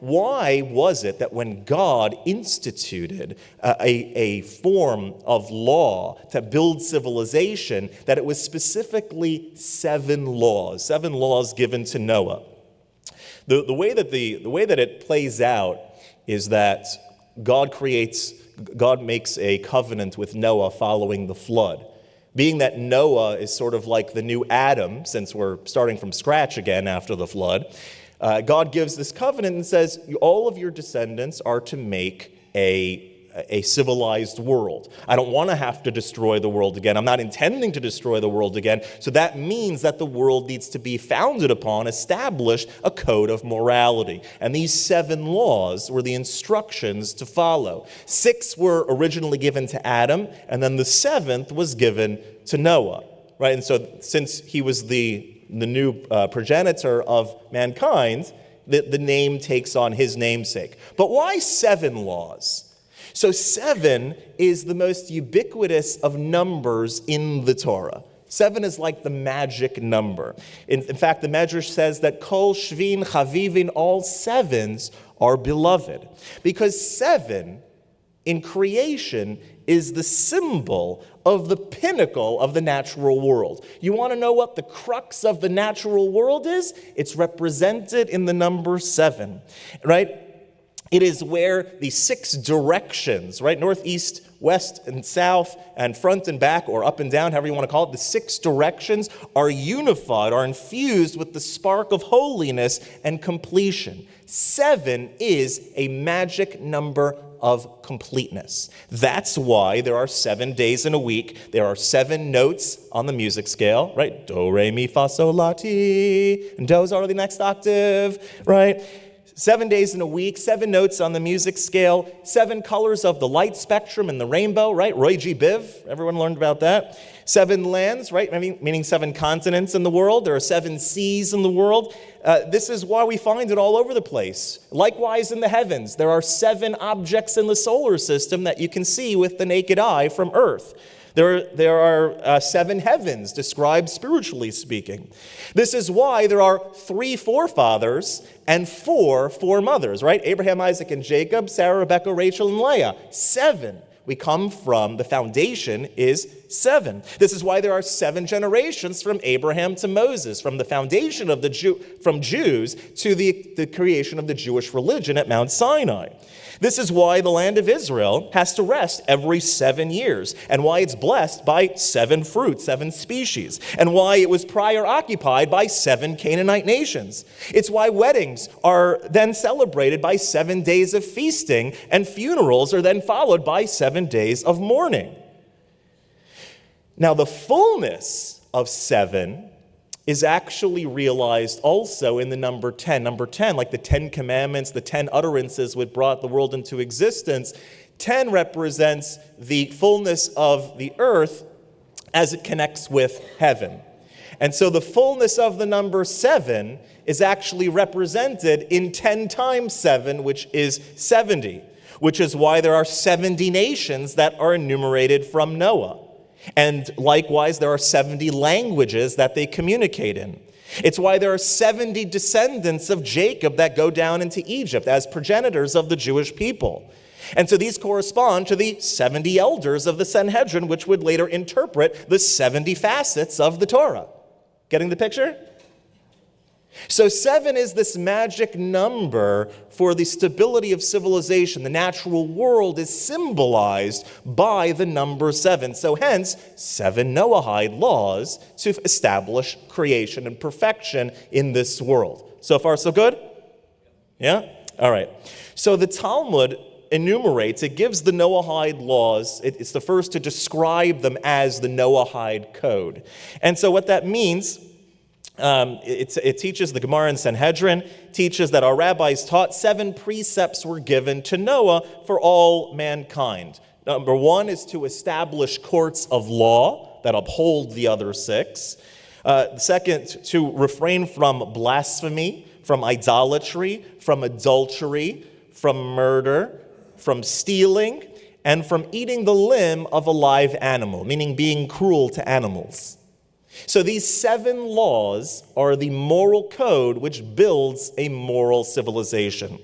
why was it that when God instituted a form of law to build civilization, that it was specifically 7 laws given to Noah? The way that it plays out is that God makes a covenant with Noah following the flood. Being that Noah is sort of like the new Adam, since we're starting from scratch again after the flood, God gives this covenant and says, all of your descendants are to make a civilized world. I don't want to have to destroy the world again. I'm not intending to destroy the world again. So that means that the world needs to be founded upon, establish a code of morality. And these 7 laws were the instructions to follow. 6 were originally given to Adam, and then the 7th was given to Noah. Right? And so since he was the new progenitor of mankind, the name takes on his namesake. But why 7 laws? So 7 is the most ubiquitous of numbers in the Torah. 7 is like the magic number. In fact, the Medrash says that kol shvin chavivin, all 7s are beloved. Because 7 in creation is the symbol of the pinnacle of the natural world. You want to know what the crux of the natural world is? It's represented in the number 7, right? It is where the 6 directions, right, north, east, west, and south, and front and back, or up and down, however you want to call it, the 6 directions are unified, are infused with the spark of holiness and completion. 7 is a magic number of completeness. That's why there are 7 days in a week. There are 7 notes on the music scale, right? Do, re, mi, fa, sol, la, ti. And do's are the next octave, right? 7 days in a week, 7 notes on the music scale, 7 colors of the light spectrum and the rainbow, right? Roy G. Biv, everyone learned about that. 7 lands, right? Meaning 7 continents in the world. There are 7 seas in the world. This is why we find it all over the place. Likewise in the heavens, there are 7 objects in the solar system that you can see with the naked eye from Earth. There are 7 heavens described spiritually speaking. This is why there are 3 forefathers and 4 foremothers, right? Abraham, Isaac, and Jacob, Sarah, Rebecca, Rachel, and Leah. 7. We come from, the foundation is 7. This is why there are 7 generations from Abraham to Moses, from the foundation of from Jews to the creation of the Jewish religion at Mount Sinai. This is why the land of Israel has to rest every 7 years, and why it's blessed by 7 fruits, 7 species, and why it was prior occupied by 7 Canaanite nations. It's why weddings are then celebrated by 7 days of feasting, and funerals are then followed by 7 days of mourning. Now, the fullness of 7 is actually realized also in the number 10. Number 10, like the 10 commandments, the 10 utterances which brought the world into existence, 10 represents the fullness of the earth as it connects with heaven. And so the fullness of the number 7 is actually represented in 10 times 7, which is 70, which is why there are 70 nations that are enumerated from Noah. And likewise, there are 70 languages that they communicate in. It's why there are 70 descendants of Jacob that go down into Egypt as progenitors of the Jewish people. And so these correspond to the 70 elders of the Sanhedrin, which would later interpret the 70 facets of the Torah. Getting the picture? So 7 is this magic number for the stability of civilization. The natural world is symbolized by the number 7. So hence, 7 noahide laws to establish creation and perfection in this world. So far, so good? Yeah? All right. So the Talmud enumerates, it gives the noahide laws, it's the first to describe them as the noahide code. And so what that means, it teaches, the Gemara in Sanhedrin teaches that our rabbis taught 7 precepts were given to Noah for all mankind. Number 1 is to establish courts of law that uphold the other 6. Second, to refrain from blasphemy, from idolatry, from adultery, from murder, from stealing, and from eating the limb of a live animal, meaning being cruel to animals. So these 7 laws are the moral code which builds a moral civilization.